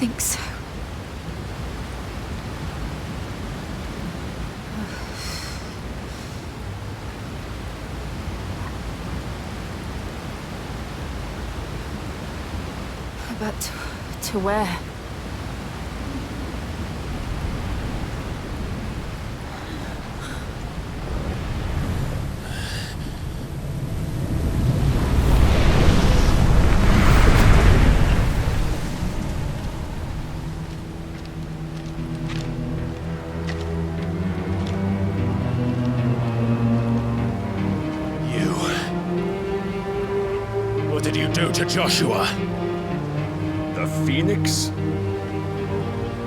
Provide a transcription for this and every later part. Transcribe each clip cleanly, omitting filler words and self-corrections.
think so. But to where? What did you do to Joshua? The Phoenix?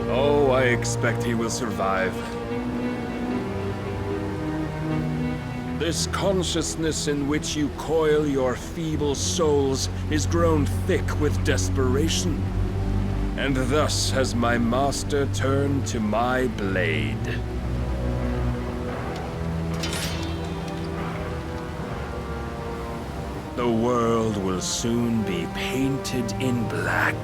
Oh, I expect he will survive. This consciousness in which you coil your feeble souls is grown thick with desperation. And thus has my master turned to my blade. The world will soon be painted in black.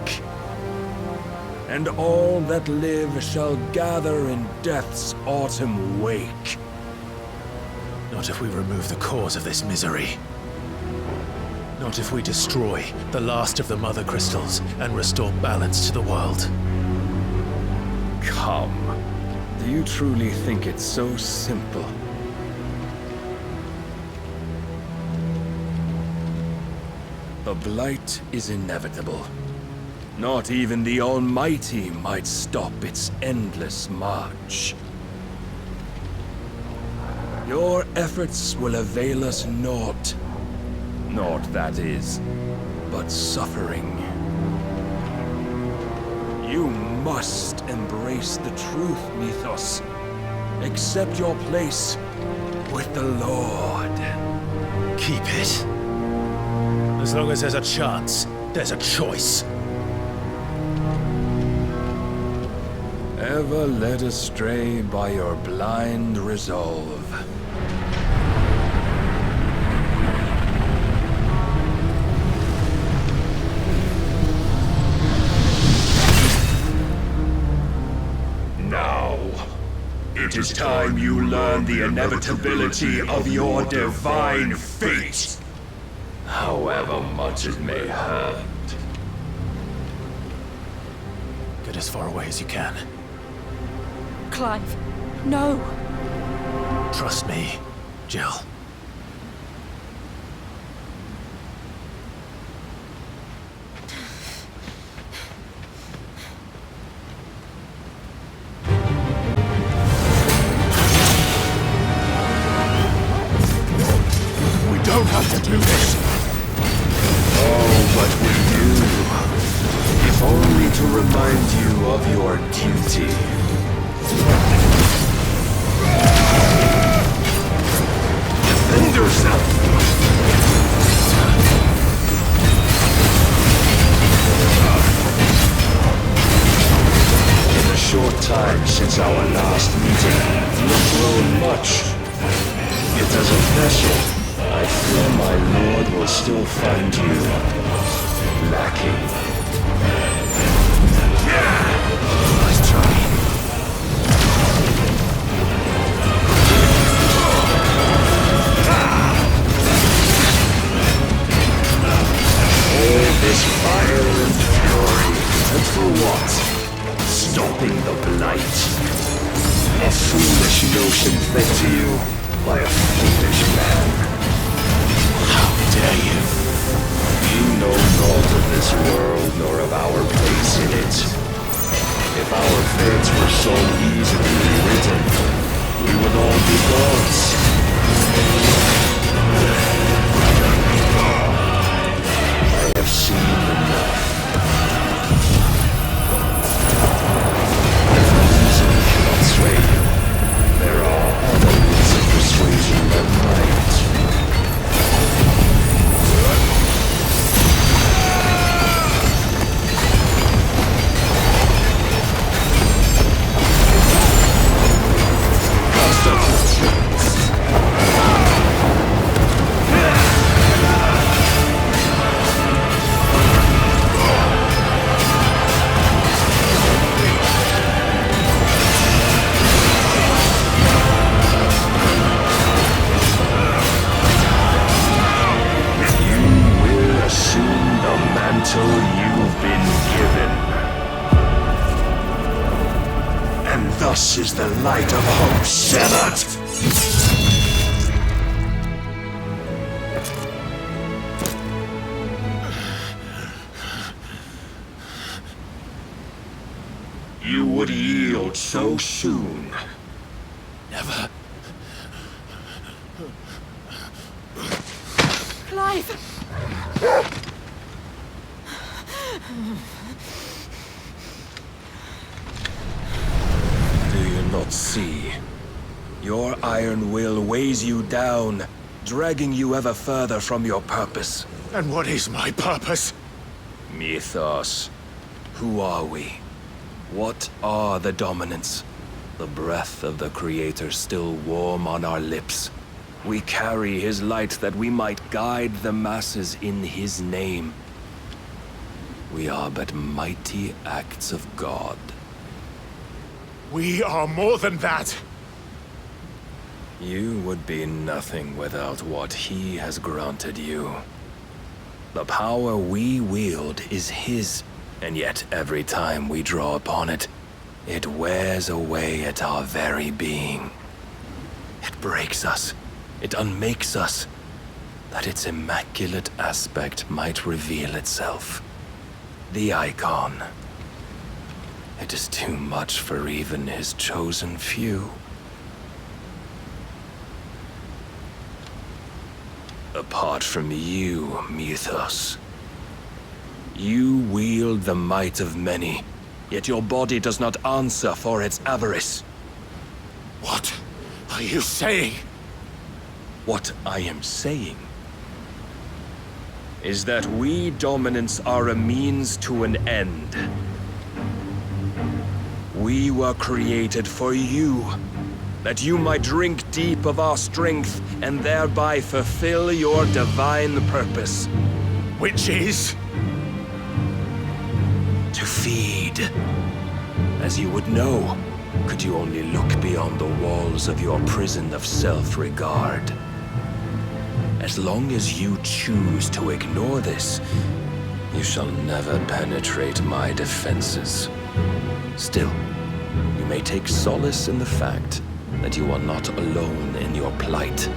And all that live shall gather in death's autumn wake. Not if we remove the cause of this misery. Not if we destroy the last of the Mother Crystals and restore balance to the world. Come. Do you truly think it's so simple? The Blight is inevitable. Not even the Almighty might stop its endless march. Your efforts will avail us naught. Naught, that is, but suffering. You must embrace the truth, Mythos. Accept your place with the Lord. Keep it. As long as there's a chance, there's a choice. Ever led astray by your blind resolve. Now, it is time you learn the inevitability of your divine fate. However much it may hurt. Get as far away as you can. Clive, no! Trust me, Jill. We don't have to do this. Oh, but we do. If only to remind you of your duty. Defend yourself! In the short time since our last meeting, you have grown much. Yet as a vessel, I fear my lord will still find you lacking. Nice try. All this fire and fury, and for what? Stopping the Blight. A foolish notion fed to you by a foolish man. How dare you? You know naught of this world nor of our place in it. If our fates were so easily rewritten, we would all be gods. I have seen enough. If reason cannot sway you, there are other means of persuasion that might. Thus is the light of hope severed! You would yield so soon. Never. Clive! Do you not see? Your iron will weighs you down, dragging you ever further from your purpose. And what is my purpose? Mythos. Who are we? What are the dominants? The breath of the Creator still warm on our lips. We carry his light that we might guide the masses in his name. We are but mighty acts of God. We are more than that. You would be nothing without what he has granted you. The power we wield is his, and yet every time we draw upon it, it wears away at our very being. It breaks us, it unmakes us, that its immaculate aspect might reveal itself. The icon. It is too much for even his chosen few. Apart from you, Mythos. You wield the might of many, yet your body does not answer for its avarice. What are you saying? What I am saying is that we dominants are a means to an end. We were created for you, that you might drink deep of our strength and thereby fulfill your divine purpose. Which is? To feed. As you would know, could you only look beyond the walls of your prison of self-regard. As long as you choose to ignore this, you shall never penetrate my defenses. Still, you may take solace in the fact that you are not alone in your plight.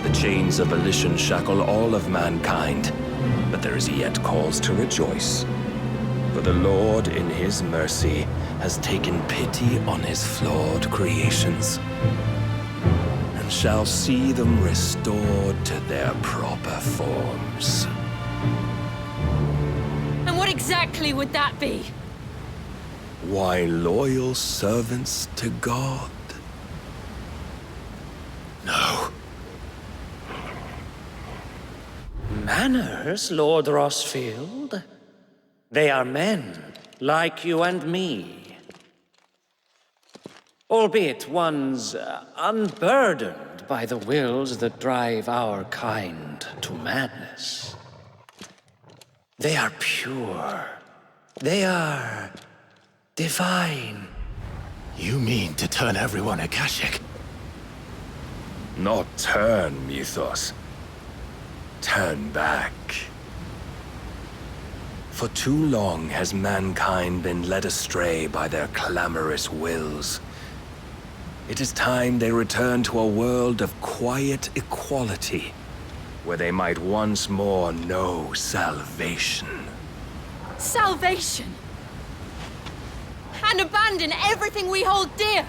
The chains of volition shackle all of mankind, but there is yet cause to rejoice. For the Lord, in his mercy, has taken pity on his flawed creations, and shall see them restored to their proper forms. And what exactly would that be? Why, loyal servants to God. No. Manners, Lord Rossfield? They are men, like you and me. Albeit one's unburdened by the wills that drive our kind to madness. They are pure. They are divine. You mean to turn everyone Akashic? Not turn, Mythos. Turn back. For too long has mankind been led astray by their clamorous wills. It is time they return to a world of quiet equality, where they might once more know salvation. Salvation! And abandon everything we hold dear!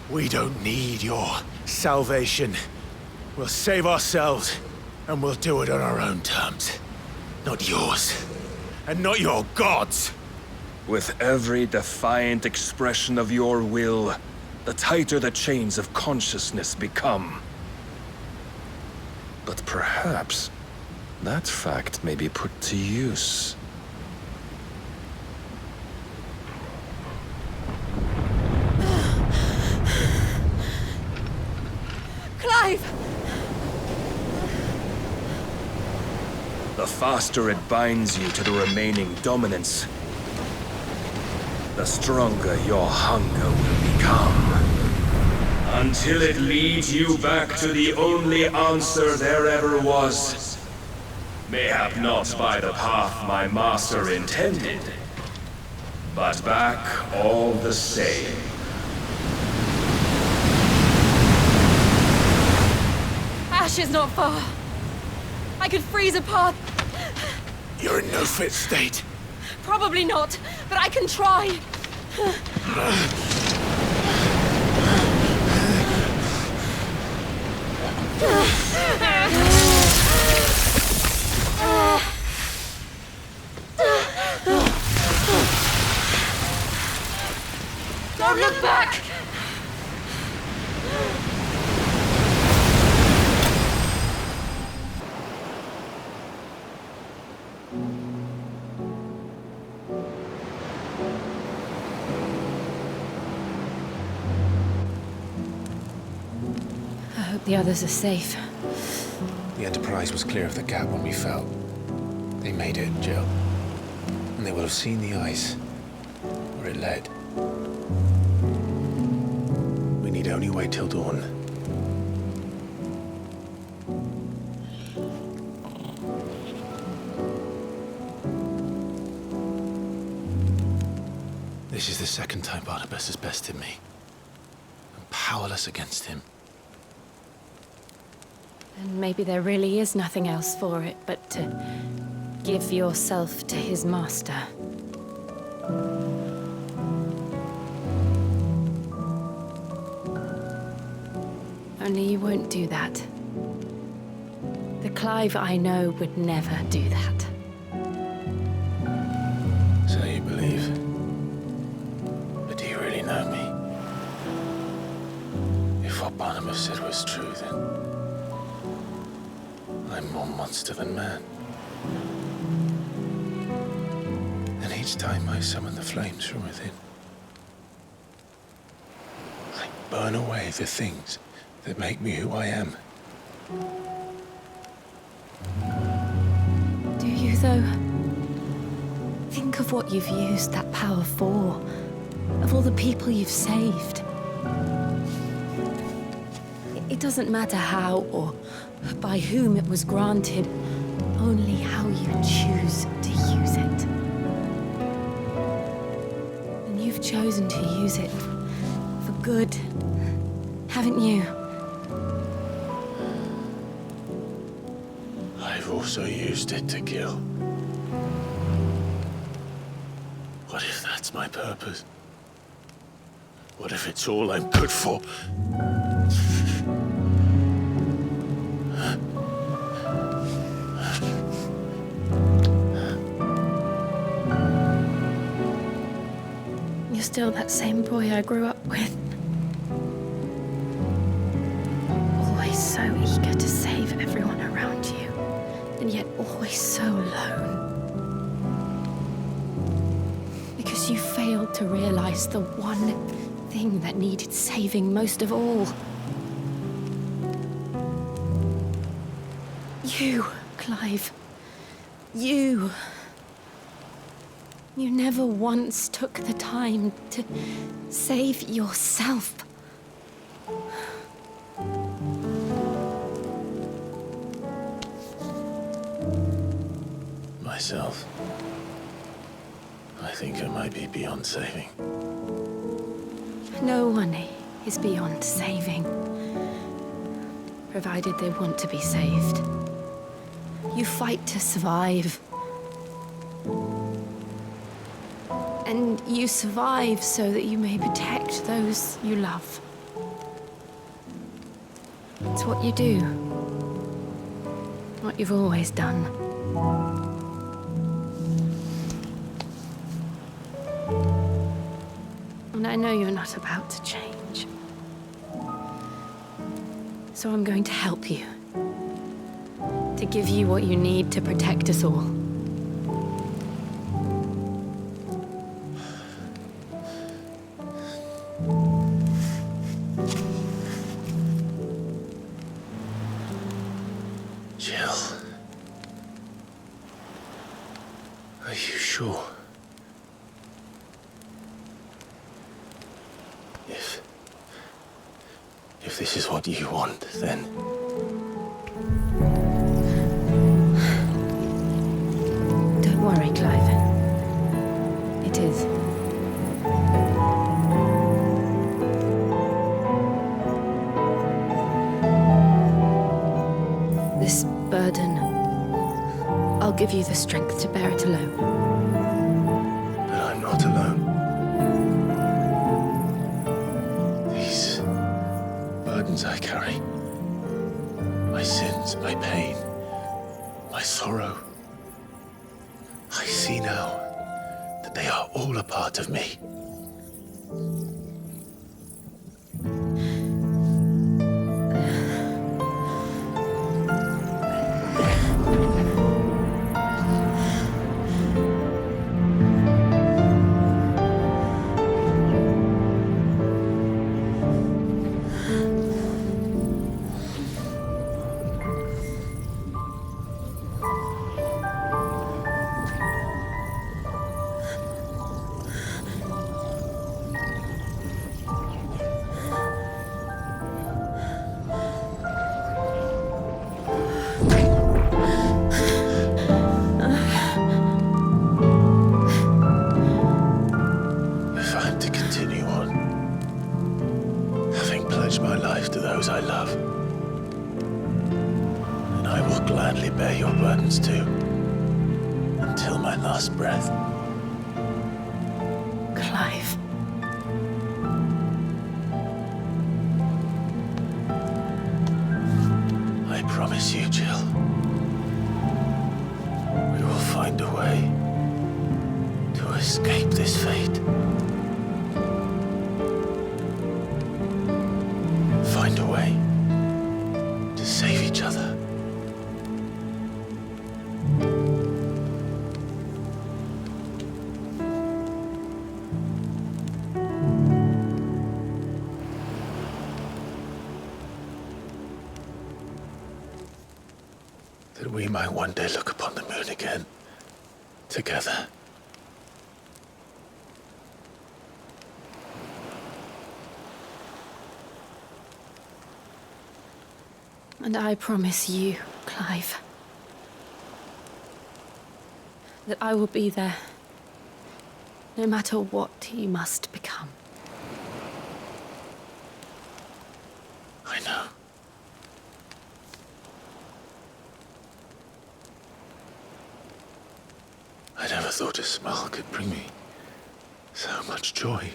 We don't need your salvation. We'll save ourselves, and we'll do it on our own terms. Not yours. And not your gods! With every defiant expression of your will, the tighter the chains of consciousness become. But perhaps that fact may be put to use. Clive! The faster it binds you to the remaining dominance, the stronger your hunger will become. Until it leads you back to the only answer there ever was. Mayhap not by the path my master intended, but back all the same. Ash is not far. I could freeze a path. You're in no fit state. Probably not, but I can try. Don't look back! I hope the others are safe. The Enterprise was clear of the gap when we fell. They made it, Jill. And they will have seen the ice, where it led. We need only wait till dawn. This is the second time Barna-Boss has bested me. I'm powerless against him. And maybe there really is nothing else for it but to give yourself to his master. Only you won't do that. The Clive I know would never do that. So you believe. But do you really know me? If what Barna-Boss said was true, then I'm more monster than man. And each time I summon the flames from within, I burn away the things that make me who I am. Do you, though? Think of what you've used that power for, of all the people you've saved. It doesn't matter how or by whom it was granted, only how you choose to use it. And you've chosen to use it for good, haven't you? I've also used it to kill. What if that's my purpose? What if it's all I'm good for? You're still that same boy I grew up with. Always so eager to save everyone around you, and yet always so alone. Because you failed to realize the one thing that needed saving most of all. You, Clive. You. You never once took the time to save yourself. Myself. I think I might be beyond saving. No one is beyond saving, provided they want to be saved. You fight to survive. And you survive so that you may protect those you love. It's what you do. What you've always done. And I know you're not about to change. So I'm going to help you. To give you what you need to protect us all. Jill. Are you sure? If this is what you want, then... Don't worry, Clive. It is. give you the strength to bear it alone. But I'm not alone. These burdens I carry, my sins, my pain, my sorrow, I see now that they are all a part of me. My life to those I love. And I will gladly bear your burdens too, until my last breath. Clive. I promise you, Jill, we will find a way to escape this fate. Find a way to save each other. That we might one day look upon the moon again, together. And I promise you, Clive, that I will be there, no matter what you must become. I know. I never thought a smile could bring me so much joy.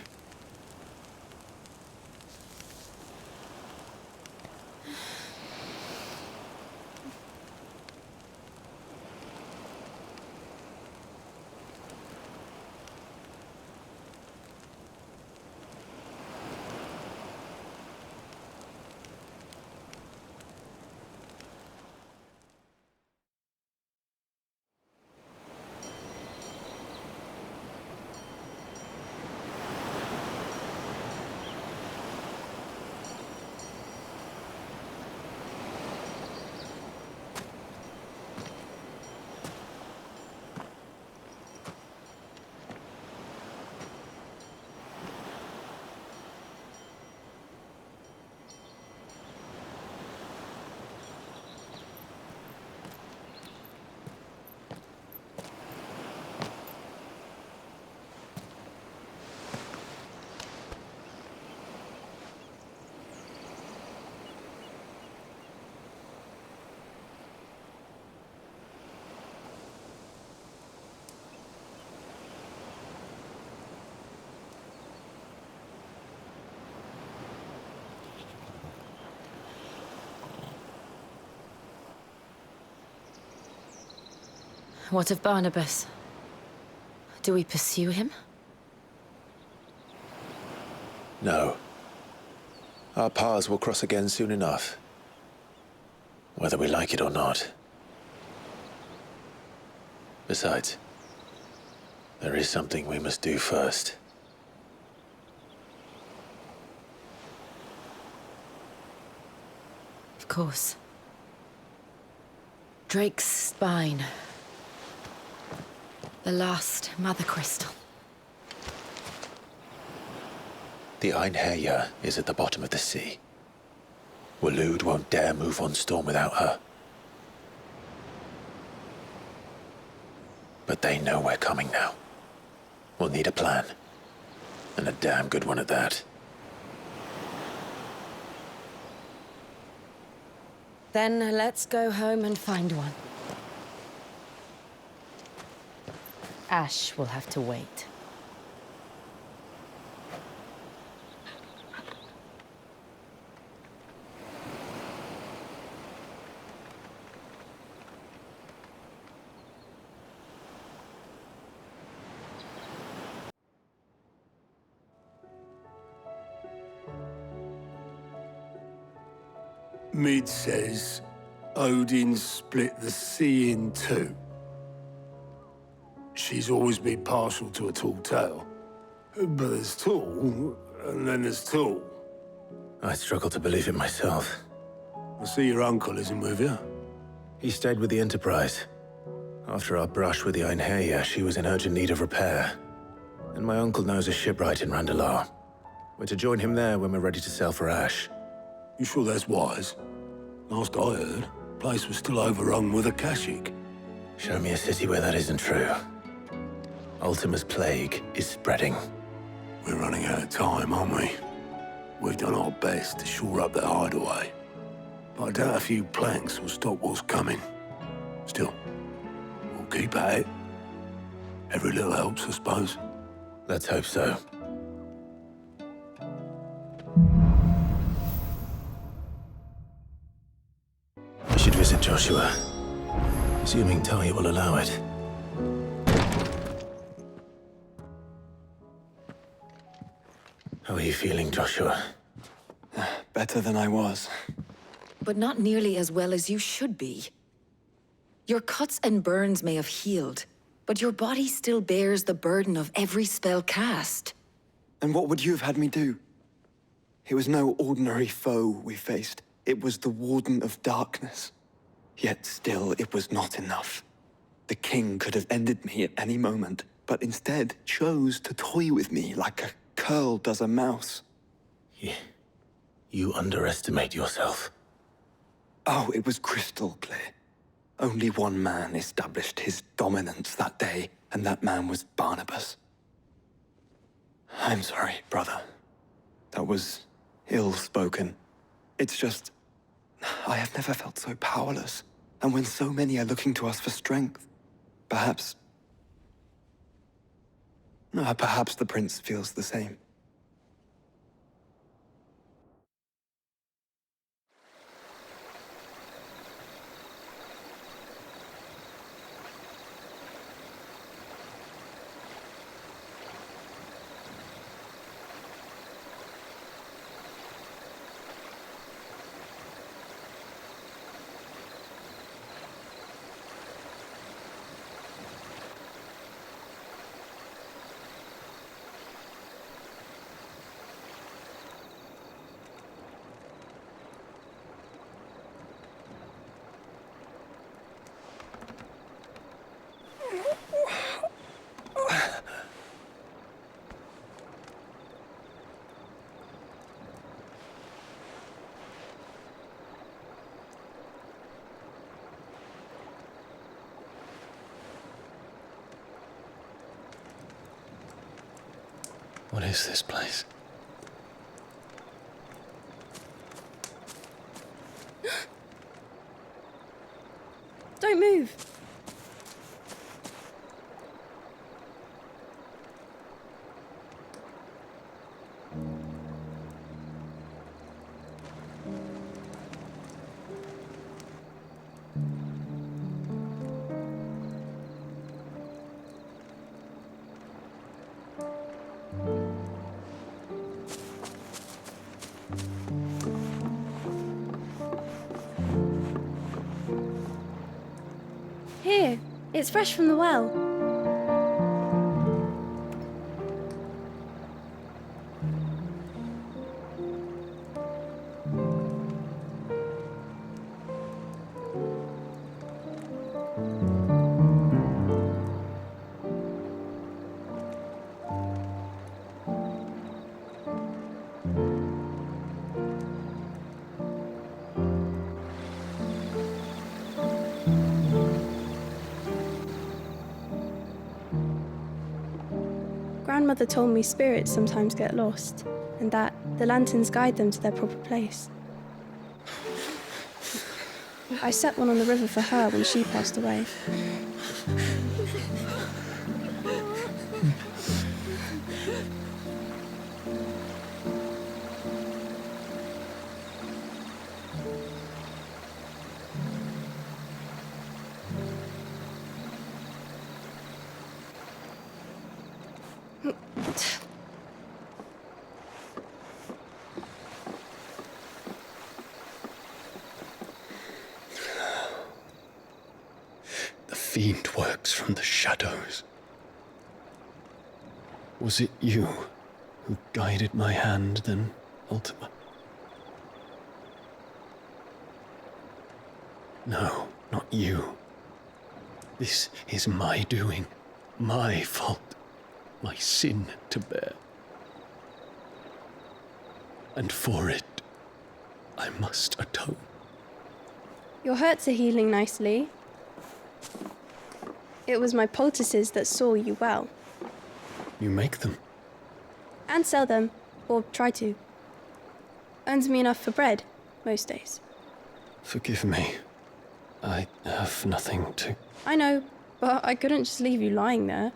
What of Barna-Boss? Do we pursue him? No. Our paths will cross again soon enough. Whether we like it or not. Besides, there is something we must do first. Of course. Drake's spine. The last Mother Crystal. The Einherja is at the bottom of the sea. Waloed won't dare move on Storm without her. But they know we're coming now. We'll need a plan. And a damn good one at that. Then let's go home and find one. Ash will have to wait. Mid says Odin split the sea in two. She's always been partial to a tall tale. But there's tall, and then there's tall. I struggle to believe it myself. I see your uncle isn't with you. He stayed with the Enterprise. After our brush with the Einherja, she was in urgent need of repair. And my uncle knows a shipwright in Randalar. We're to join him there when we're ready to sail for Ash. You sure that's wise? Last I heard, the place was still overrun with Akashic. Show me a city where that isn't true. Ultima's plague is spreading. We're running out of time, aren't we? We've done our best to shore up that hideaway. But I doubt a few planks will stop what's coming. Still, we'll keep at it. Every little helps, I suppose. Let's hope so. We should visit Joshua. Assuming Talia will allow it. How are you feeling, Joshua? Better than I was. But not nearly as well as you should be. Your cuts and burns may have healed, but your body still bears the burden of every spell cast. And what would you have had me do? It was no ordinary foe we faced. It was the Warden of Darkness. Yet still, it was not enough. The king could have ended me at any moment, but instead chose to toy with me like a curl does a mouse. You underestimate yourself. Oh, it was crystal clear. Only one man established his dominance that day, and that man was Barna-Boss. I'm sorry, brother. That was ill-spoken. It's just, I have never felt so powerless. And when so many are looking to us for strength, perhaps the prince feels the same. What is this place? Don't move. Here, it's fresh from the well. Grandmother told me spirits sometimes get lost, and that the lanterns guide them to their proper place. I set one on the river for her when she passed away. The fiend works from the shadows. Was it you who guided my hand then, Ultima? No, not you. This is my doing, my fault, my sin to bear. And for it, I must atone. Your hurts are healing nicely. It was my poultices that saw you well. You make them? And sell them, or try to. Earns me enough for bread, most days. Forgive me. I have nothing to... I know, but I couldn't just leave you lying there.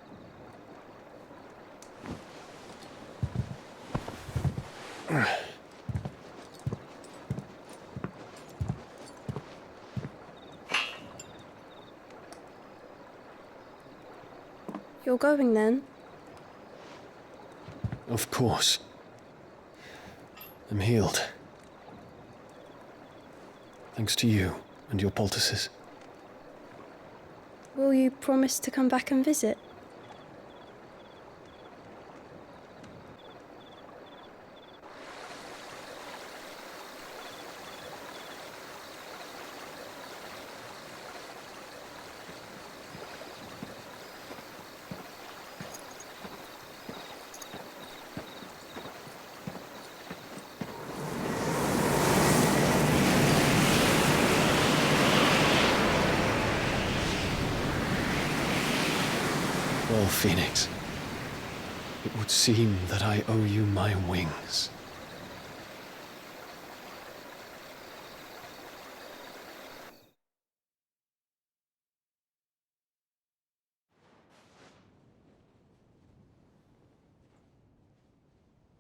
You're going then? Of course. I'm healed. Thanks to you and your poultices. Will you promise to come back and visit? Well, Phoenix, it would seem that I owe you my wings.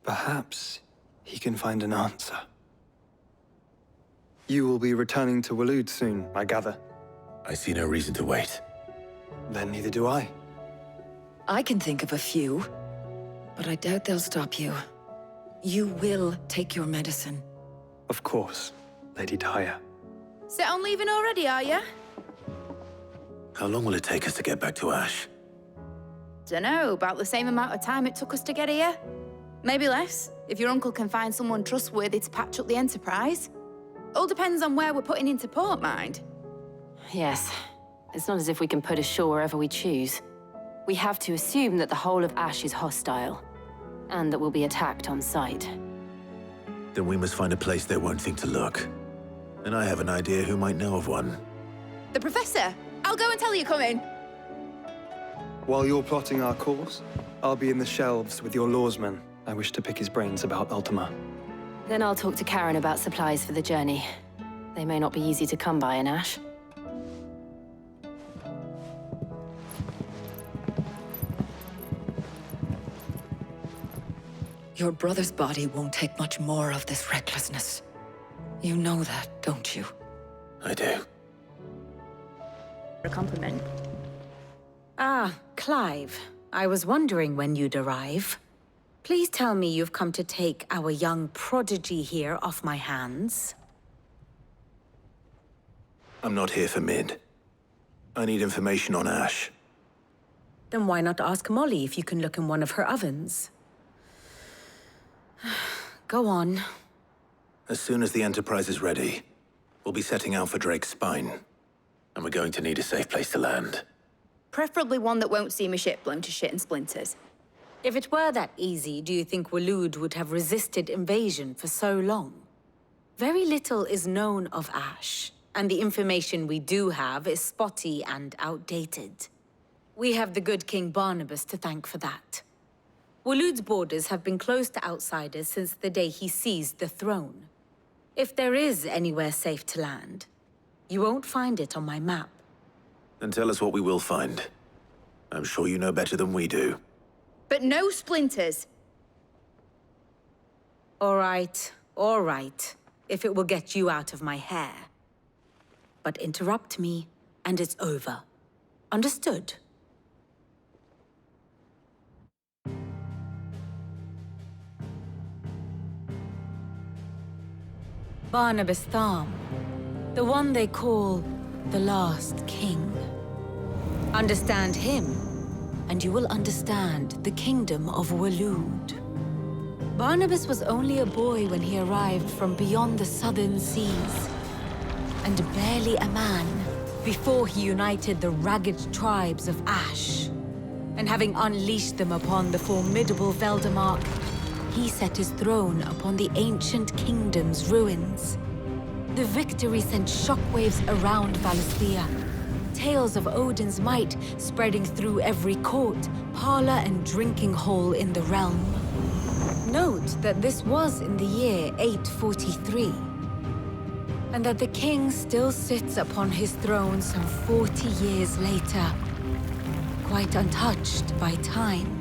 Perhaps he can find an answer. You will be returning to Waloed soon, I gather. I see no reason to wait. Then neither do I. I can think of a few, but I doubt they'll stop you. You will take your medicine. Of course, Lady Daya. Set on leaving already, are you? How long will it take us to get back to Ash? Dunno, about the same amount of time it took us to get here. Maybe less, if your uncle can find someone trustworthy to patch up the Enterprise. All depends on where we're putting into port, mind. Yes. It's not as if we can put ashore wherever we choose. We have to assume that the whole of Ash is hostile, and that we'll be attacked on sight. Then we must find a place they won't think to look. And I have an idea who might know of one. The Professor! I'll go and tell you coming. While you're plotting our course, I'll be in the shelves with your lawsman. I wish to pick his brains about Ultima. Then I'll talk to Karen about supplies for the journey. They may not be easy to come by in Ash. Your brother's body won't take much more of this recklessness. You know that, don't you? I do. A compliment. Ah, Clive. I was wondering when you'd arrive. Please tell me you've come to take our young prodigy here off my hands. I'm not here for Mid. I need information on Ash. Then why not ask Molly if you can look in one of her ovens? Go on. As soon as the Enterprise is ready, we'll be setting out for Drake's Spine. And we're going to need a safe place to land. Preferably one that won't see my ship blown to shit and splinters. If it were that easy, do you think Waloed would have resisted invasion for so long? Very little is known of Ash, and the information we do have is spotty and outdated. We have the good King Barna-Boss to thank for that. Waloed's borders have been closed to outsiders since the day he seized the throne. If there is anywhere safe to land, you won't find it on my map. Then tell us what we will find. I'm sure you know better than we do. But no splinters. All right, if it will get you out of my hair. But interrupt me, and it's over. Understood? Barnabas Tharm, the one they call the Last King. Understand him, and you will understand the kingdom of Waloed. Barnabas was only a boy when he arrived from beyond the southern seas, and barely a man before he united the ragged tribes of Ash. And having unleashed them upon the formidable Veldamark, he set his throne upon the ancient kingdom's ruins. The victory sent shockwaves around Valisthea, tales of Odin's might spreading through every court, parlor, and drinking hole in the realm. Note that this was in the year 843, and that the king still sits upon his throne some 40 years later, quite untouched by time.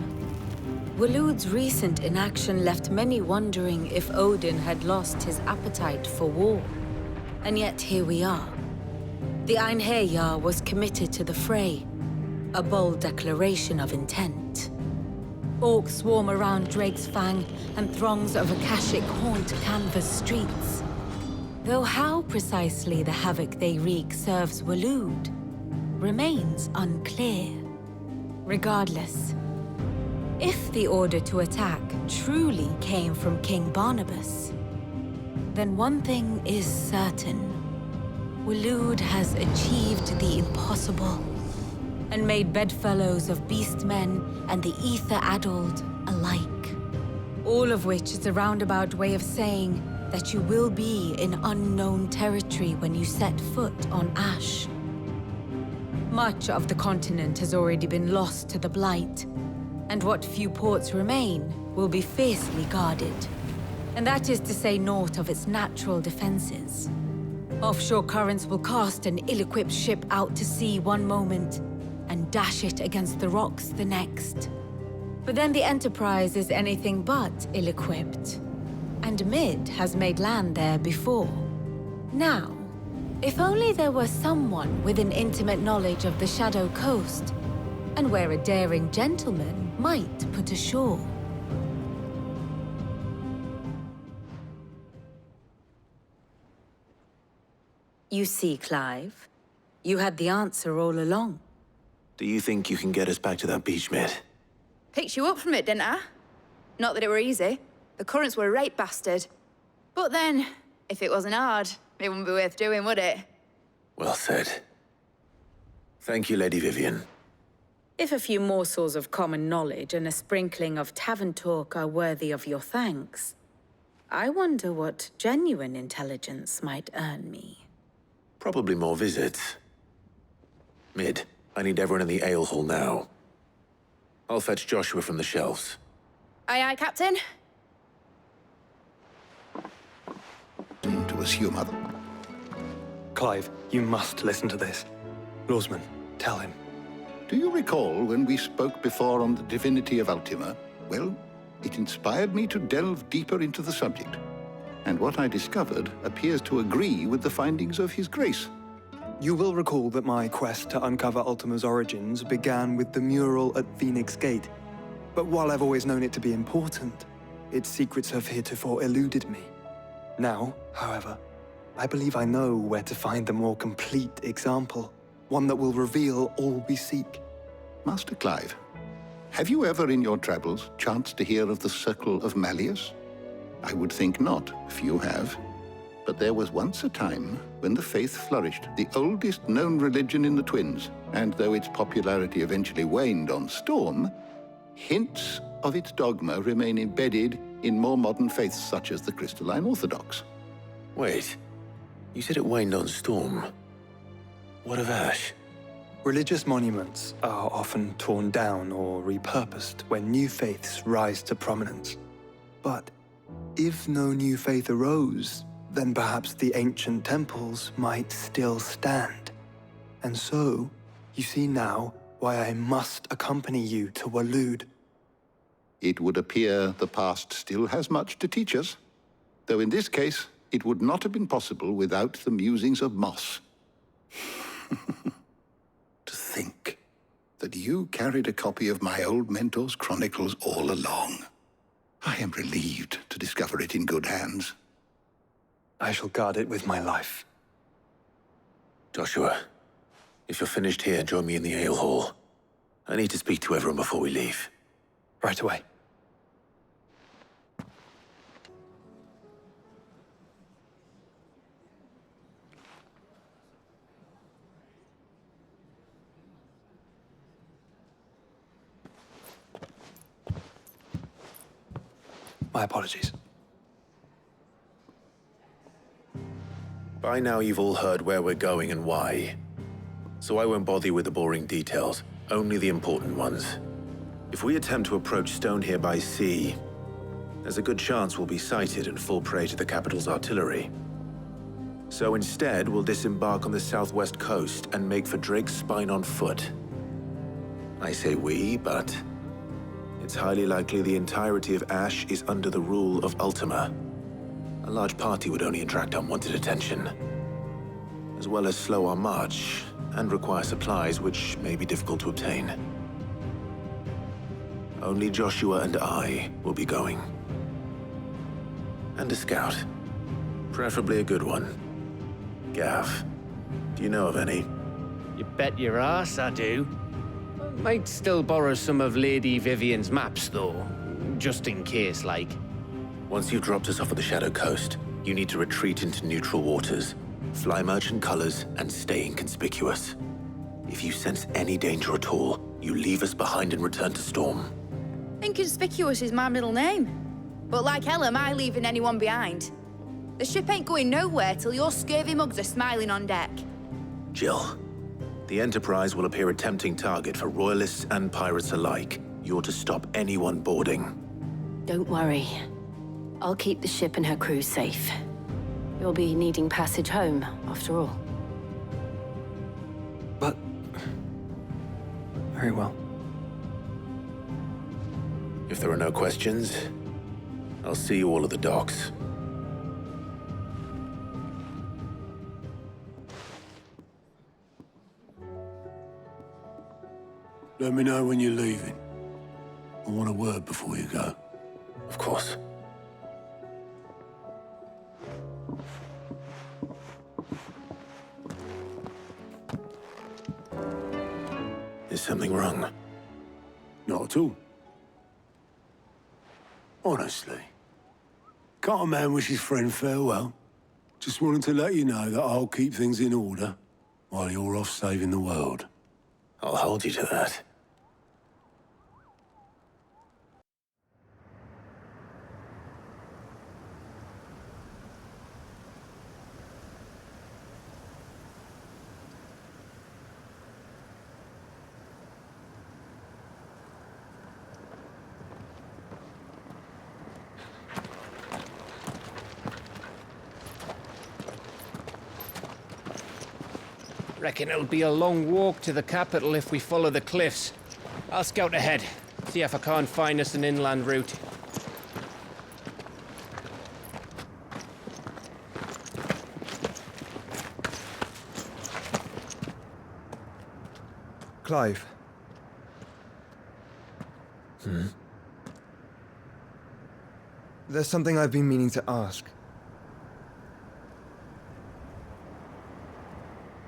Waloed's recent inaction left many wondering if Odin had lost his appetite for war. And yet here we are. The Einherjar was committed to the fray, a bold declaration of intent. Orcs swarm around Drake's Fang, and throngs of Akashic haunt Canvas streets. Though how precisely the havoc they wreak serves Waloed remains unclear. Regardless, if the order to attack truly came from King Barnabas, then one thing is certain. Waloed has achieved the impossible, and made bedfellows of beastmen and the ether-addled alike. All of which is a roundabout way of saying that you will be in unknown territory when you set foot on Ash. Much of the continent has already been lost to the Blight, and what few ports remain will be fiercely guarded. And that is to say naught of its natural defenses. Offshore currents will cast an ill-equipped ship out to sea one moment, and dash it against the rocks the next. But then the Enterprise is anything but ill-equipped, and Mid has made land there before. Now, if only there were someone with an intimate knowledge of the Shadow Coast, and where a daring gentleman might put ashore. You see, Clive, you had the answer all along. Do you think you can get us back to that beach, Mid? Picked you up from it, didn't I? Not that it were easy. The currents were a right bastard. But then, if it wasn't hard, it wouldn't be worth doing, would it? Well said. Thank you, Lady Vivian. If a few morsels of common knowledge and a sprinkling of tavern talk are worthy of your thanks, I wonder what genuine intelligence might earn me. Probably more visits. Mid, I need everyone in the ale hall now. I'll fetch Joshua from the shelves. Aye, aye, Captain. To assume other. Clive, you must listen to this. Lawsman, tell him. Do you recall when we spoke before on the divinity of Ultima? Well, it inspired me to delve deeper into the subject. And what I discovered appears to agree with the findings of His Grace. You will recall that my quest to uncover Ultima's origins began with the mural at Phoenix Gate. But while I've always known it to be important, its secrets have heretofore eluded me. Now, however, I believe I know where to find the more complete example, one that will reveal all we seek. Master Clive, have you ever in your travels chanced to hear of the Circle of Malleus? I would think not, if you have. But there was once a time when the faith flourished, the oldest known religion in the Twins, and though its popularity eventually waned on Storm, hints of its dogma remain embedded in more modern faiths such as the Crystalline Orthodox. Wait, you said it waned on Storm. What of Ash? Religious monuments are often torn down or repurposed when new faiths rise to prominence. But if no new faith arose, then perhaps the ancient temples might still stand. And so, you see now why I must accompany you to Waloed. It would appear the past still has much to teach us, though in this case, it would not have been possible without the musings of Moss. To think that you carried a copy of my old mentor's chronicles all along. I am relieved to discover it in good hands. I shall guard it with my life. Joshua, if you're finished here, join me in the ale hall. I need to speak to everyone before we leave. Right away. My apologies. By now you've all heard where we're going and why. So I won't bother you with the boring details, only the important ones. If we attempt to approach Stonehere by sea, there's a good chance we'll be sighted and fall prey to the capital's artillery. So instead, we'll disembark on the southwest coast and make for Drake's Spine on foot. I say we, but it's highly likely the entirety of Ash is under the rule of Ultima. A large party would only attract unwanted attention, as well as slow our march and require supplies which may be difficult to obtain. Only Joshua and I will be going. And a scout. Preferably a good one. Gav, do you know of any? You bet your ass I do. Might still borrow some of Lady Vivian's maps, though. Just in case, like. Once you've dropped us off at the Shadow Coast, you need to retreat into neutral waters, fly merchant colors, and stay inconspicuous. If you sense any danger at all, you leave us behind and return to Storm. Inconspicuous is my middle name. But like hell am I leaving anyone behind. The ship ain't going nowhere till your scurvy mugs are smiling on deck. Jill, the Enterprise will appear a tempting target for royalists and pirates alike. You're to stop anyone boarding. Don't worry. I'll keep the ship and her crew safe. You'll be needing passage home, after all. But... very well. If there are no questions, I'll see you all at the docks. Let me know when you're leaving. I want a word before you go. Of course. Is something wrong? Not at all. Honestly. Can't a man wish his friend farewell? Just wanted to let you know that I'll keep things in order while you're off saving the world. I'll hold you to that. Reckon it'll be a long walk to the capital if we follow the cliffs. I'll scout ahead, see if I can't find us an inland route. Clive. There's something I've been meaning to ask.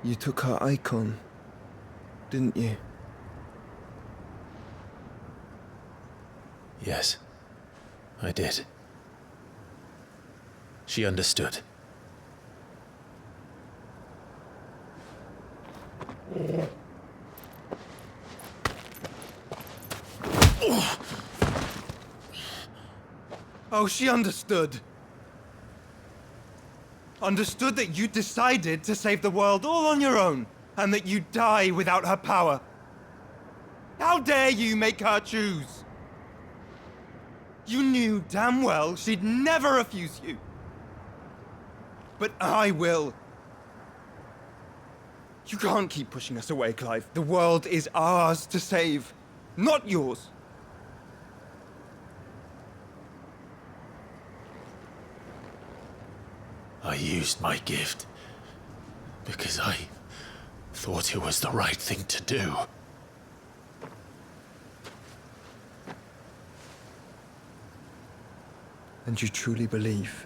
You took her icon, didn't you? Yes, I did. She understood. Oh, she understood. Understood that you decided to save the world all on your own, and that you'd die without her power. How dare you make her choose? You knew damn well she'd never refuse you. But I will. You can't keep pushing us away, Clive. The world is ours to save, not yours. I used my gift because I thought it was the right thing to do. And you truly believe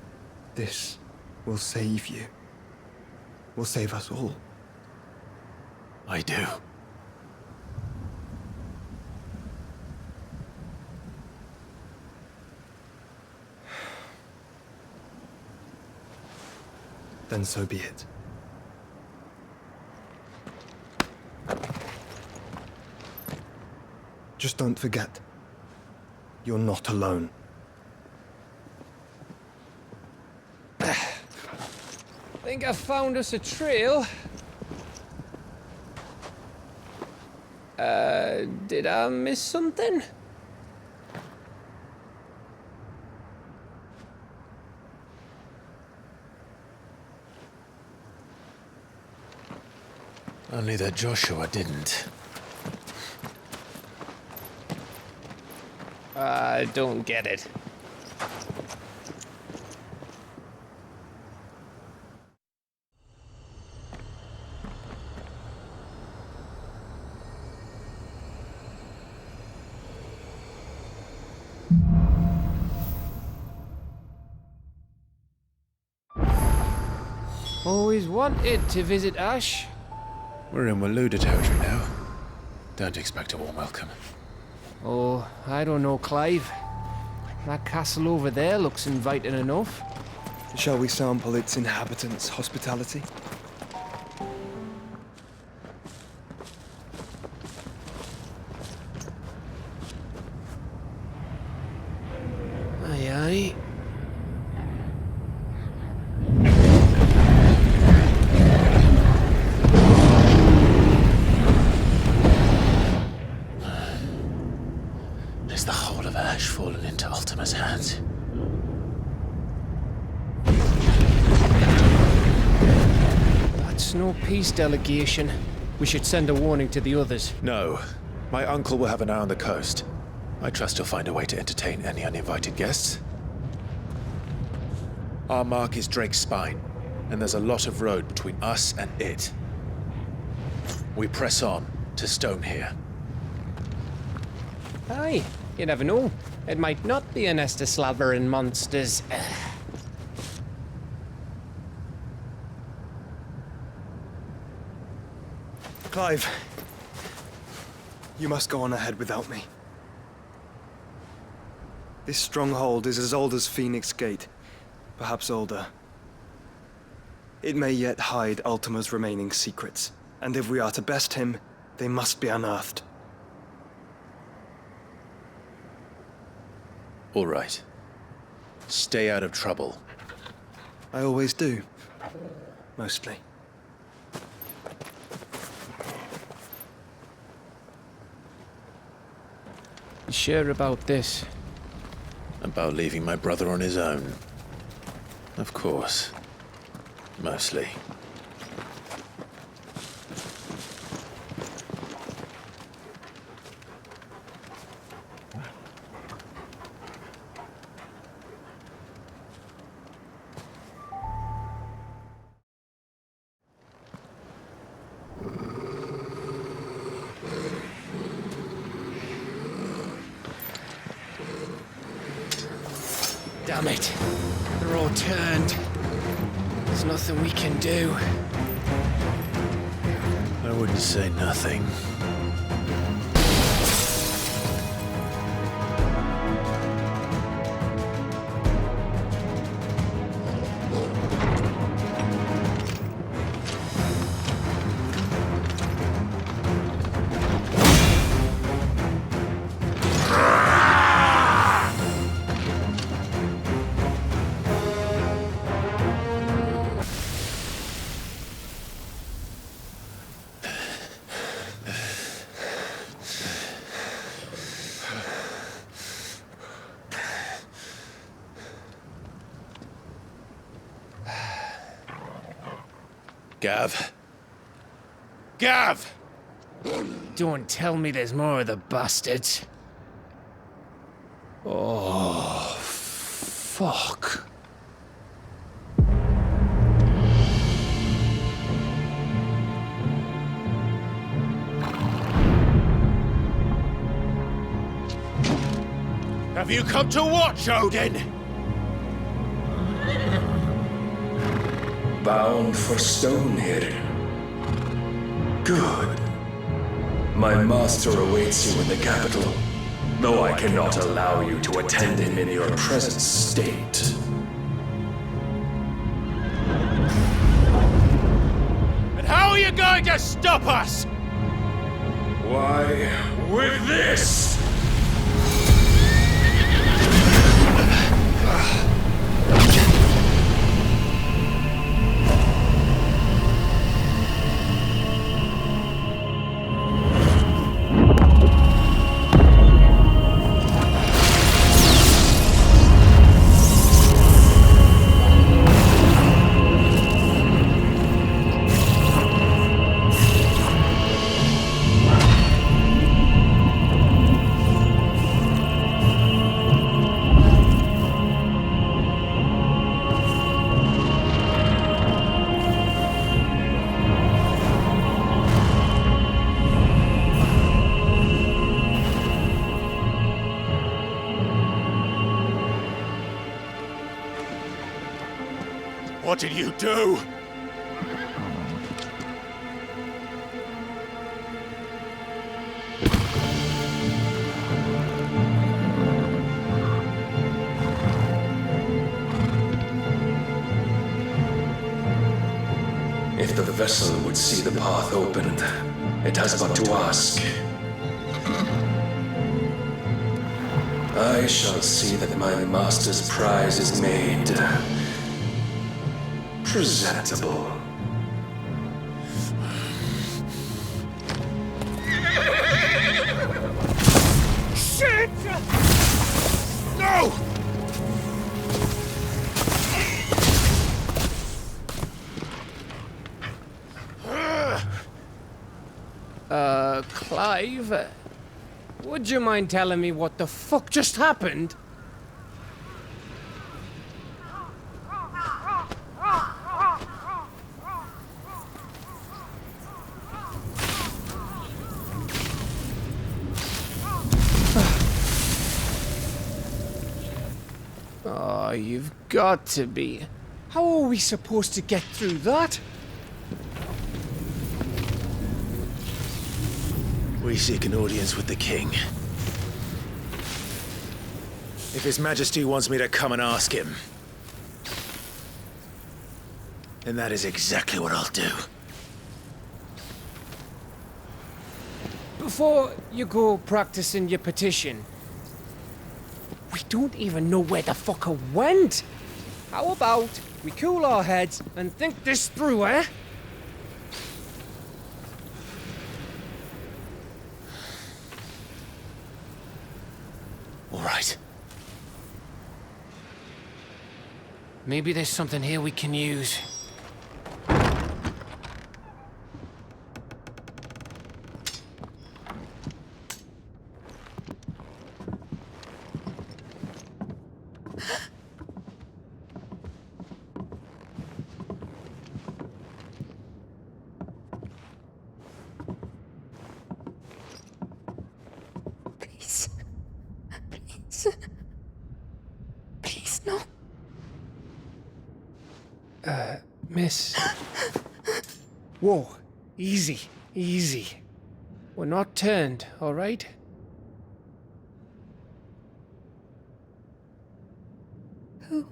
this will save you. Will save us all. I do. Then so be it. Just don't forget, you're not alone. Think I found us a trail. Did I miss something? Only that Joshua didn't. I don't get it. Always wanted to visit Ash. We're in Waluda territory now. Don't expect a warm welcome. Oh, I don't know, Clive. That castle over there looks inviting enough. Shall we sample its inhabitants' hospitality? Aye, aye. Is the whole of Ash fallen into Ultima's hands? That's no peace delegation. We should send a warning to the others. No. My uncle will have an eye on the coast. I trust he'll find a way to entertain any uninvited guests. Our mark is Drake's Spine, and there's a lot of road between us and it. We press on to Stonehere. Aye, you never know. It might not be a nest of slavering monsters. Clive, you must go on ahead without me. This stronghold is as old as Phoenix Gate, perhaps older. It may yet hide Ultima's remaining secrets, and if we are to best him, they must be unearthed. All right. Stay out of trouble. I always do. Mostly. You sure about this? About leaving my brother on his own. Of course. Mostly. Damn it. They're all turned. There's nothing we can do. I wouldn't say nothing. Gav. Gav! Don't tell me there's more of the bastards. Oh, fuck. Have you come to watch, Odin? bound for Stonehill. Good. My master awaits you in the capital, though I cannot allow you to attend him in your present state. And how are you going to stop us? Why, with this! What did you do? If the vessel would see the path opened, it has but to ask. I shall see that my master's prize is made presentable. Shit! No! Clive, would you mind telling me what the fuck just happened? Oh, you've got to be. How are we supposed to get through that? We seek an audience with the king. If His Majesty wants me to come and ask him, then that is exactly what I'll do. Before you go practicing your petition, we don't even know where the fucker went. How about we cool our heads and think this through, eh? All right. Maybe there's something here we can use. Please, no. Miss. Whoa, easy, easy. We're not turned, all right? Who?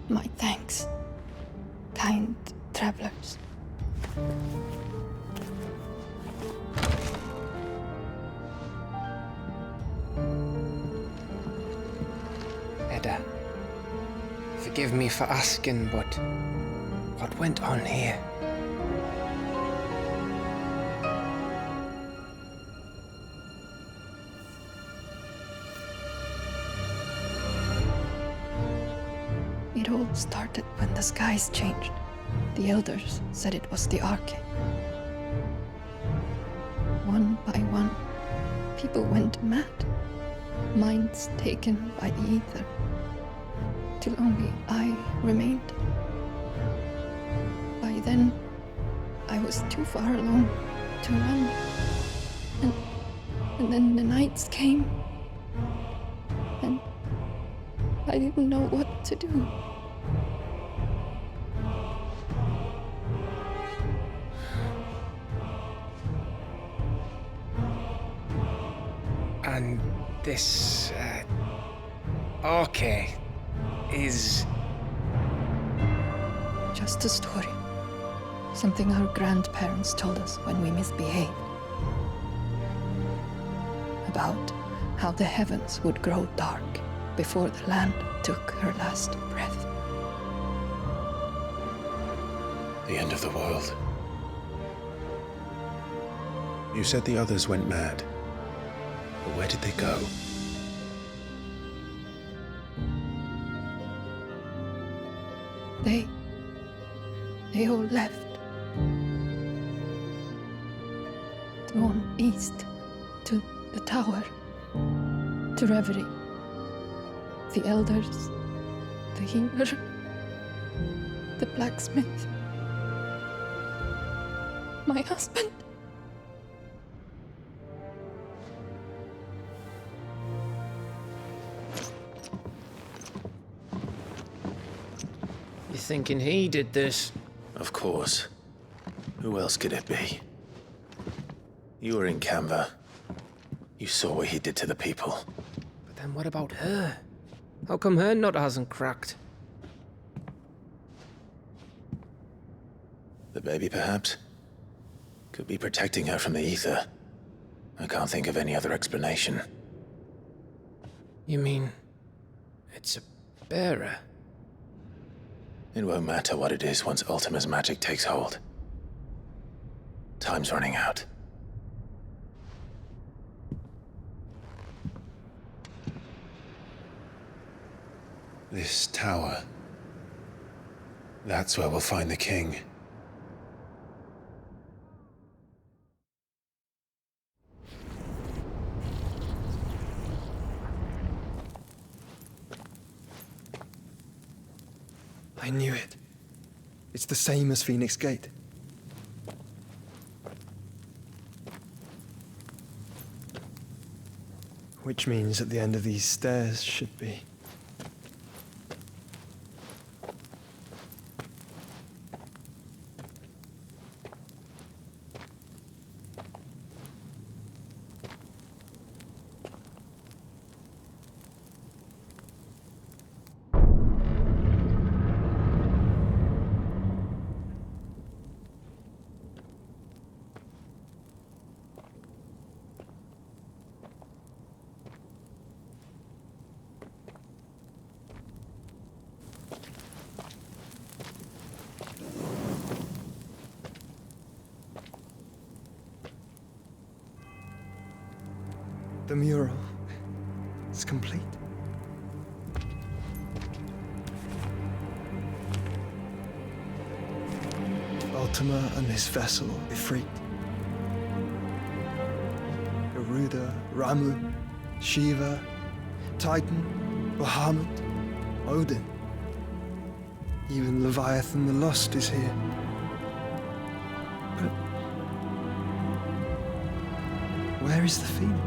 My thanks, kind travelers. Edda, forgive me for asking, but what went on here? It all started when the skies changed. The elders said it was the Arche. One by one, people went mad. Minds taken by the ether. till only I remained. By then, I was too far along to run. And then the nights came, and I didn't know what to do. And this, okay, is... Just a story. Something our grandparents told us when we misbehaved. About how the heavens would grow dark before the land took her last breath. The end of the world. You said the others went mad. But where did they go? They all left. Drawn east to the tower, to reverie. The elders, the healer, the blacksmith, my husband. You thinking he did this? Of course. Who else could it be? You were in Canva. You saw what he did to the people. But then what about her? How come her nut hasn't cracked? The baby, perhaps? Could be protecting her from the ether. I can't think of any other explanation. You mean... it's a bearer? It won't matter what it is once Ultima's magic takes hold. Time's running out. This tower. That's where we'll find the king. I knew it. It's the same as Phoenix Gate. Which means at the end of these stairs should be... The mural is complete. Ultima and his vessel, Ifrit. Garuda, Ramu, Shiva, Titan, Bahamut, Odin. Even Leviathan the Lost is here. But where is the Phoenix?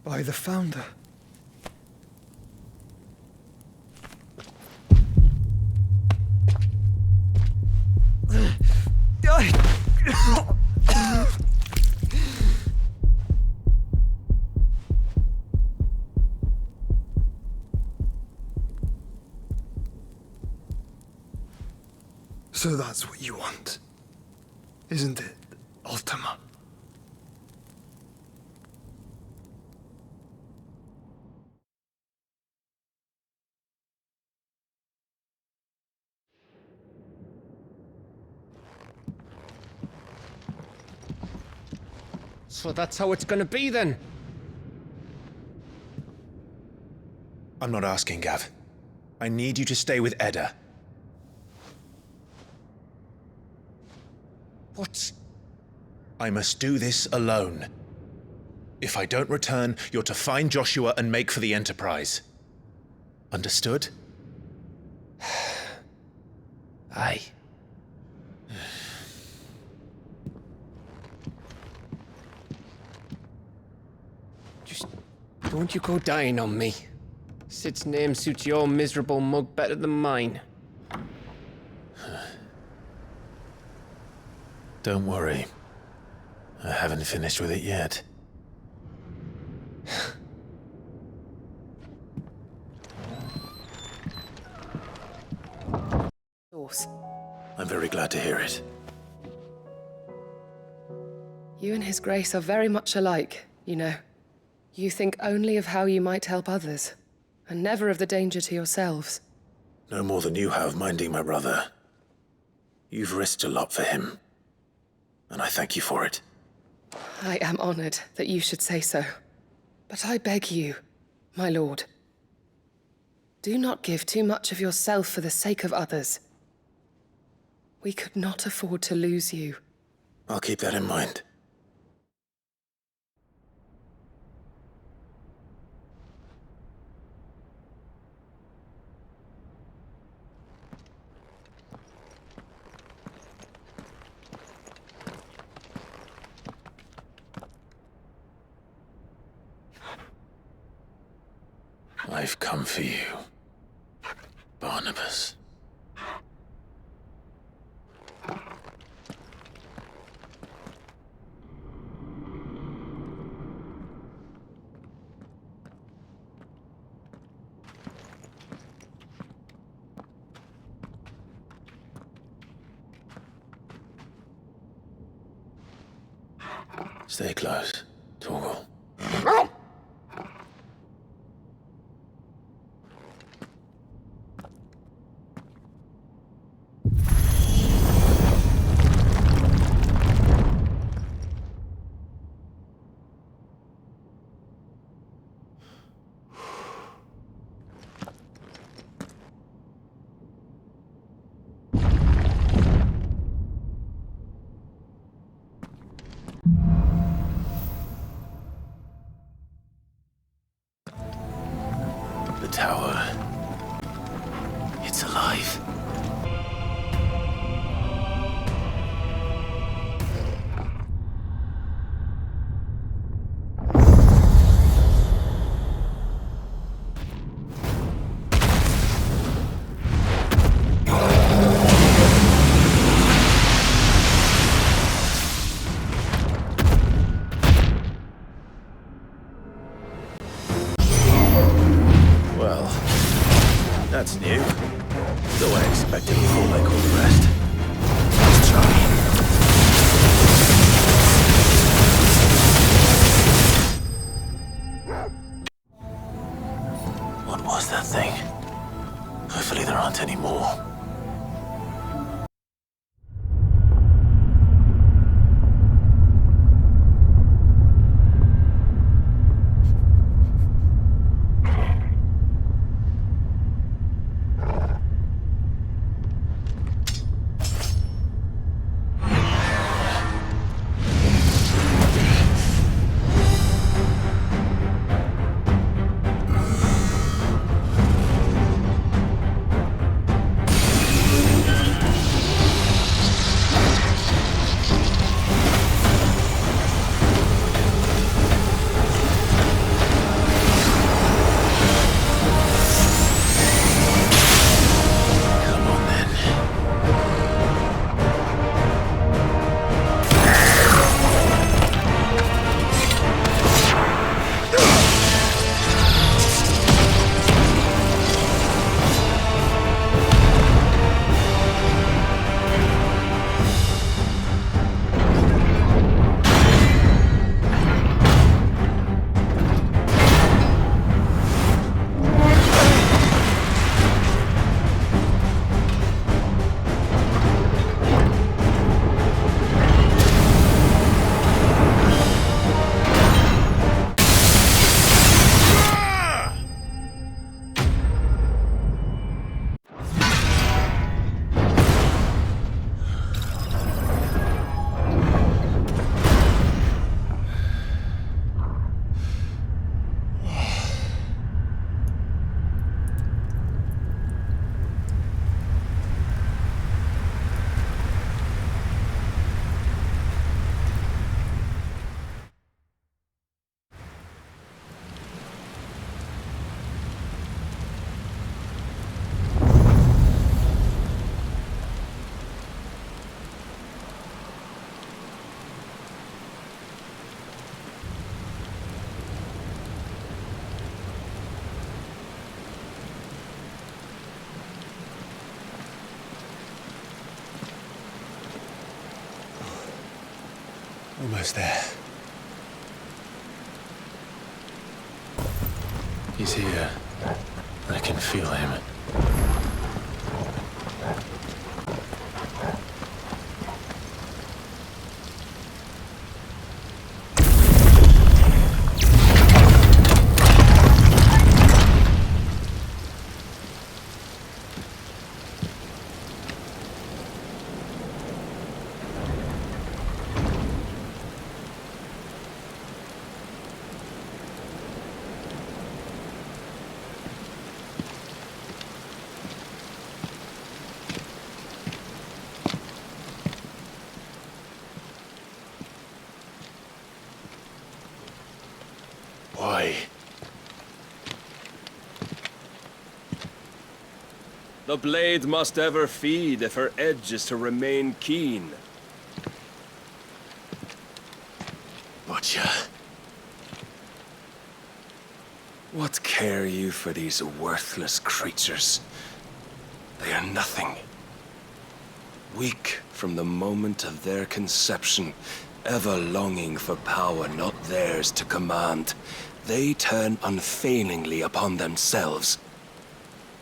By the Founder. So that's what you want, isn't it, Ultima? So that's how it's gonna be then? I'm not asking, Gav. I need you to stay with Edda. What? I must do this alone. If I don't return, you're to find Joshua and make for the Enterprise. Understood? Aye. Just don't you go dying on me. Sid's name suits your miserable mug better than mine. Don't worry. I haven't finished with it yet. I'm very glad to hear it. You and His Grace are very much alike, you know. You think only of how you might help others, and never of the danger to yourselves. No more than you have minding my brother. You've risked a lot for him, and I thank you for it. I am honored that you should say so. But I beg you, my lord, do not give too much of yourself for the sake of others. We could not afford to lose you. I'll keep that in mind. I've come for you, Barnabas. Stay close, Torgal. The tower. It's alive. Well, that's new. Though I expected before like all the rest. Let's try. What was that thing? Hopefully there aren't any more. Almost there. He's here. I can feel him. Why? The blade must ever feed if her edge is to remain keen. Butcher. What care you for these worthless creatures? They are nothing. Weak from the moment of their conception, ever longing for power not theirs to command, they turn unfailingly upon themselves.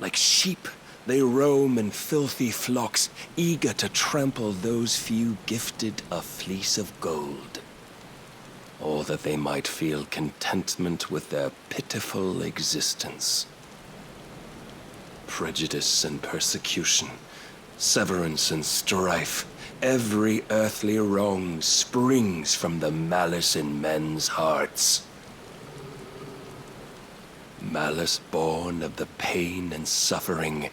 Like sheep, they roam in filthy flocks, eager to trample those few gifted a fleece of gold. Or that they might feel contentment with their pitiful existence. Prejudice and persecution, severance and strife, every earthly wrong springs from the malice in men's hearts. Malice born of the pain and suffering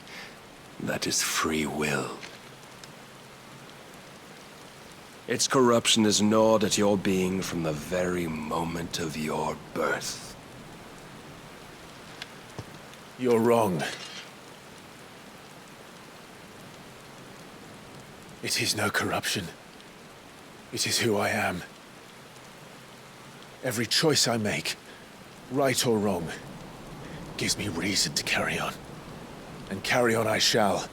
that is free will. Its corruption is gnawed at your being from the very moment of your birth. You're wrong. It is no corruption. It is who I am. Every choice I make, right or wrong, gives me reason to carry on. And carry on I shall.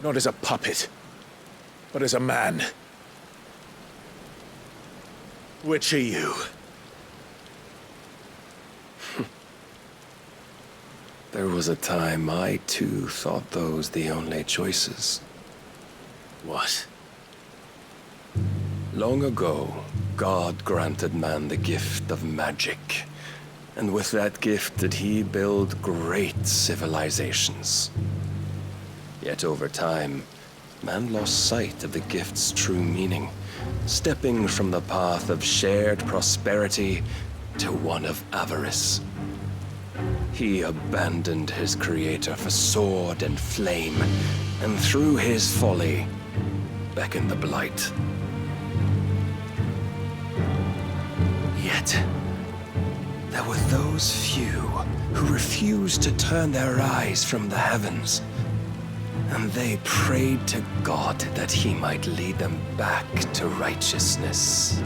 Not as a puppet, but as a man. Which are you? There was a time I too thought those the only choices. What? Long ago, God granted man the gift of magic. And with that gift did he build great civilizations. Yet over time, man lost sight of the gift's true meaning, stepping from the path of shared prosperity to one of avarice. He abandoned his creator for sword and flame, and through his folly, beckoned the blight. Yet, there were those few who refused to turn their eyes from the heavens, and they prayed to God that he might lead them back to righteousness.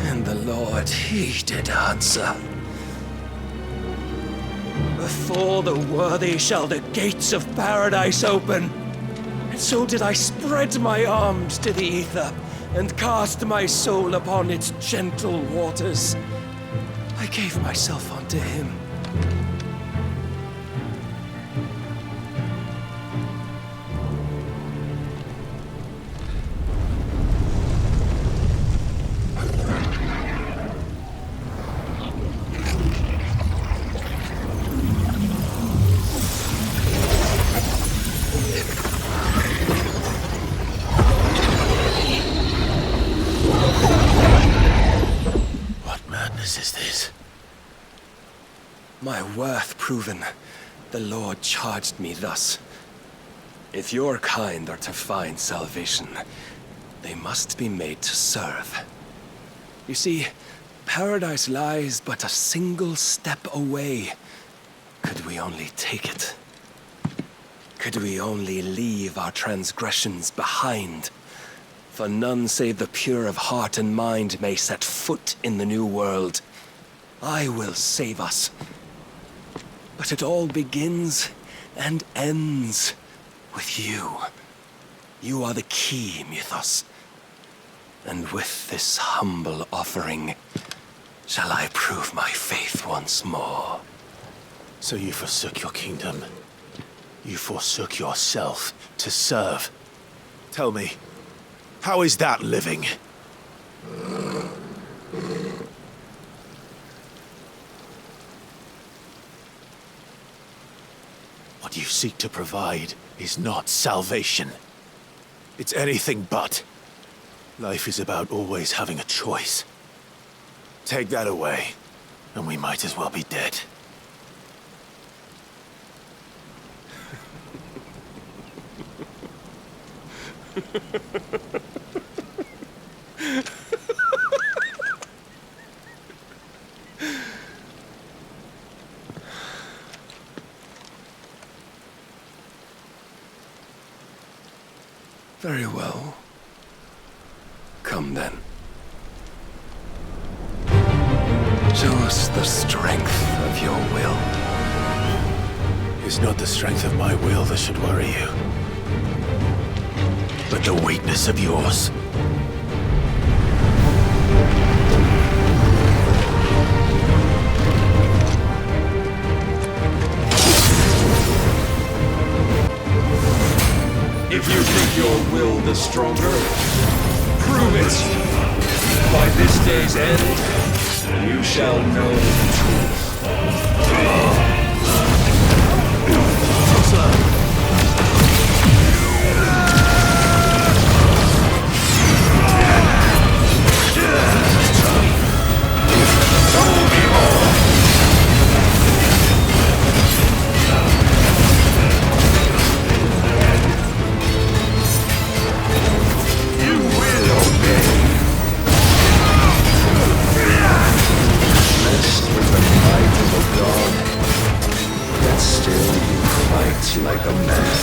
And the Lord, he did answer. Before the worthy shall the gates of paradise open. And so did I spread my arms to the ether, and cast my soul upon its gentle waters. I gave myself unto him. Is this? My worth proven, the Lord charged me thus. If your kind are to find salvation, they must be made to serve. You see, paradise lies but a single step away. Could we only take it? Could we only leave our transgressions behind? For none save the pure of heart and mind may set foot in the new world. I will save us. But it all begins and ends with you. You are the key, Mythos. And with this humble offering, shall I prove my faith once more? So you forsook your kingdom. You forsook yourself to serve. Tell me, how is that living? What you seek to provide is not salvation. It's anything but. Life is about always having a choice. Take that away, and we might as well be dead. Very well. Come then. Show us the strength of your will. It's not the strength of my will that should worry you, but the weakness of yours. If you think your will the stronger, prove it! By this day's end, you shall know the truth. Like a man.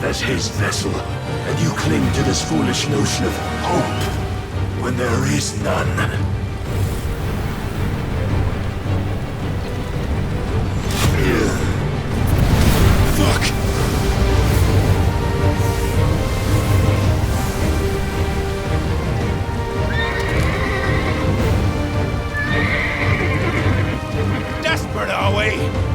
As his vessel, and you cling to this foolish notion of hope when there is none. Fuck! Desperate, are we?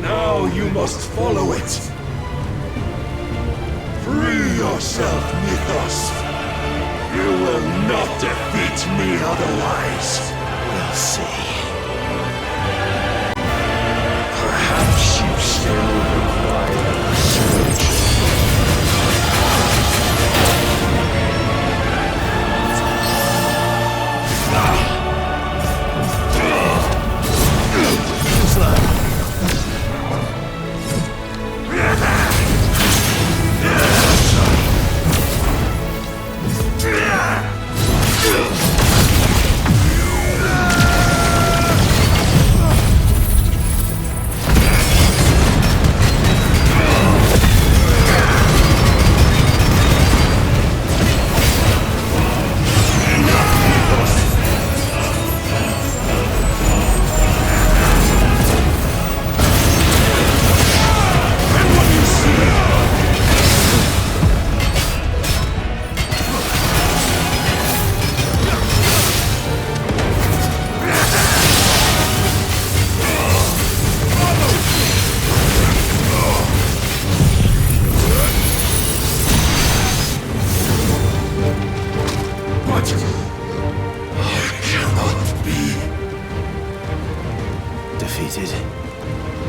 Now you must follow it. Free yourself, Mythos. You will not defeat me otherwise. We'll see. Perhaps you still require a surgeon.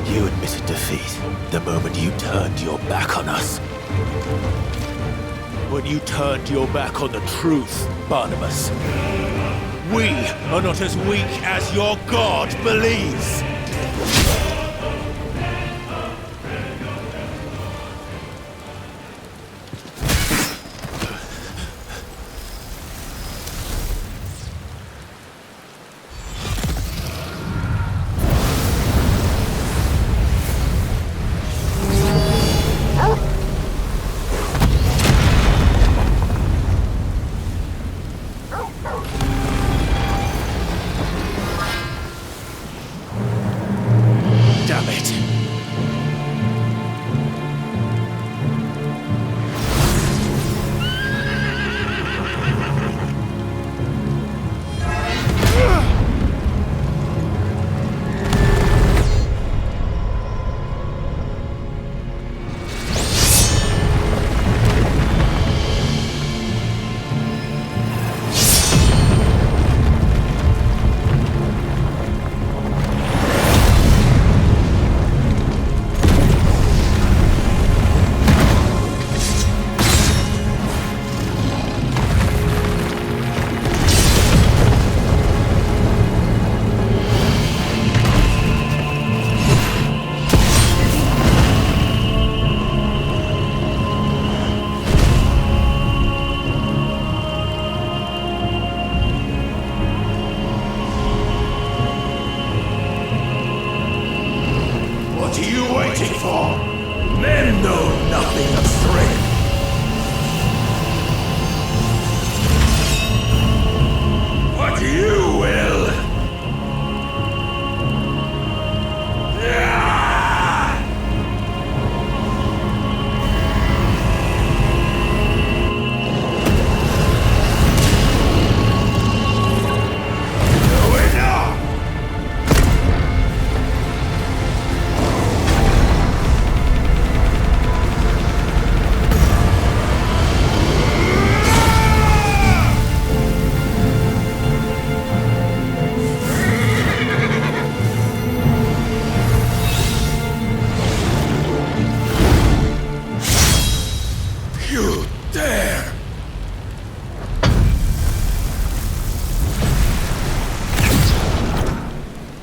You admitted defeat the moment you turned your back on us. When you turned your back on the truth, Barna-Boss. We are not as weak as your god believes. Men know nothing of strength. But you will.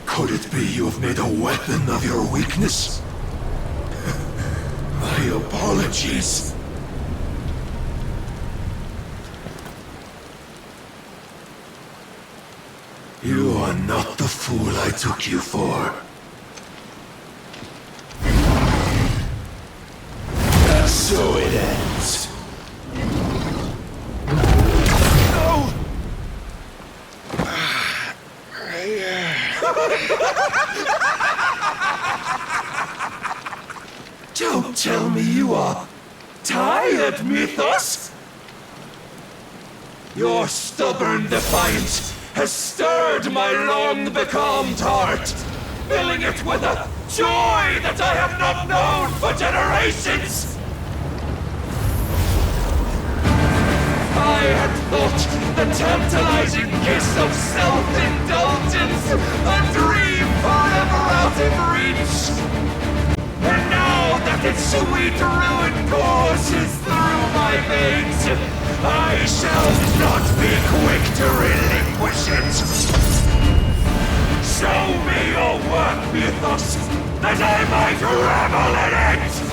Could it be you have made a weapon of your weakness? My apologies. You are not the fool I took you for. And so it ends. Don't tell me you are tired, Mythos! Your stubborn defiance has stirred my long-becalmed heart, filling it with a Joy that I have not known for generations! I had thought the tantalizing kiss of self-indulgence a dream forever out of reach. And now that its sweet ruin courses through my veins, I shall not be quick to relinquish it. Show me your work, mythos, that I might revel in it!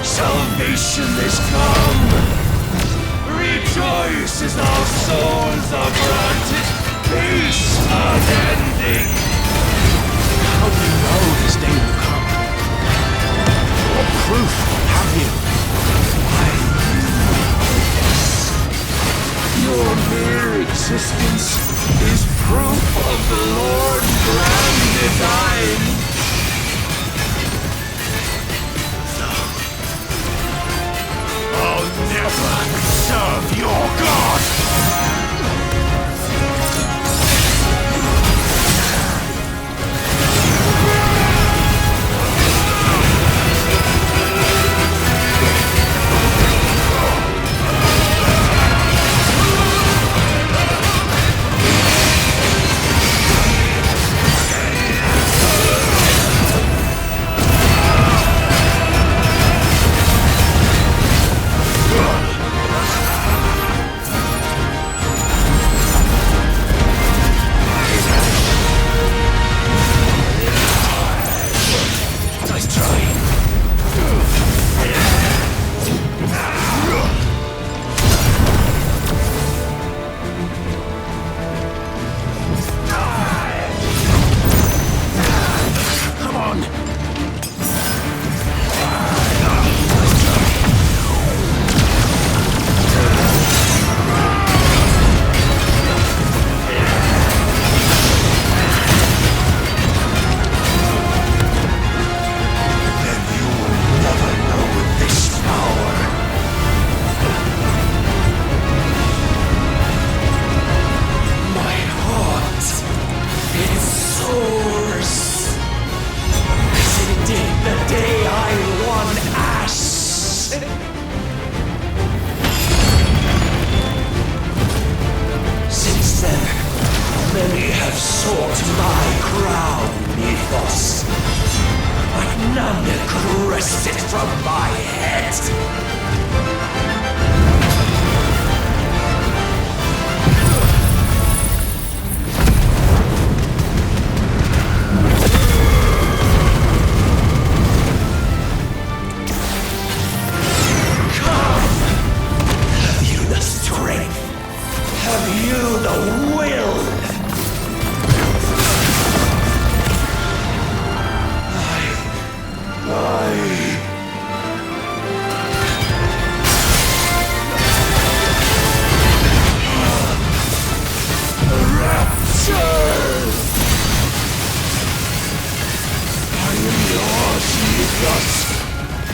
Salvation is come! Rejoice as our souls are granted peace unending! How do you know this day will come? What proof have you? Your mere existence is proof of the Lord grand design! I'll never serve your God!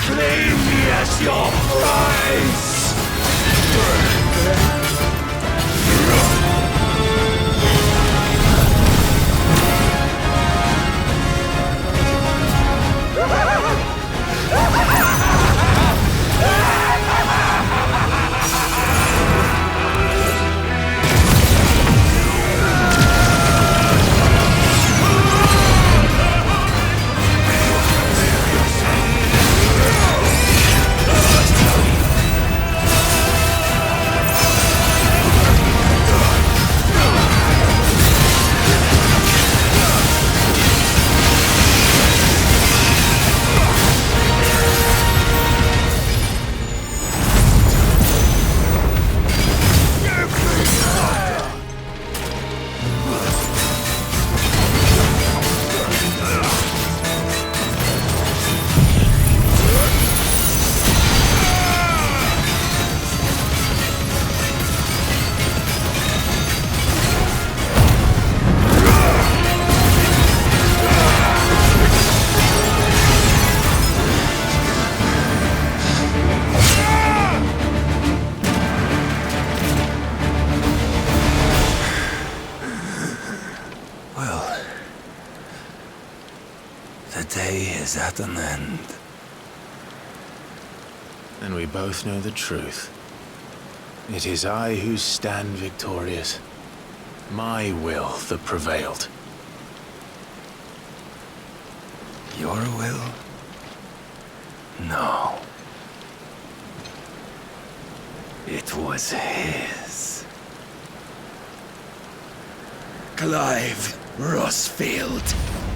Claim me as your prize! Well, the day is at an end. And we both know the truth. It is I who stand victorious. My will that prevailed. Your will? No. It was his. Clive Rossfield.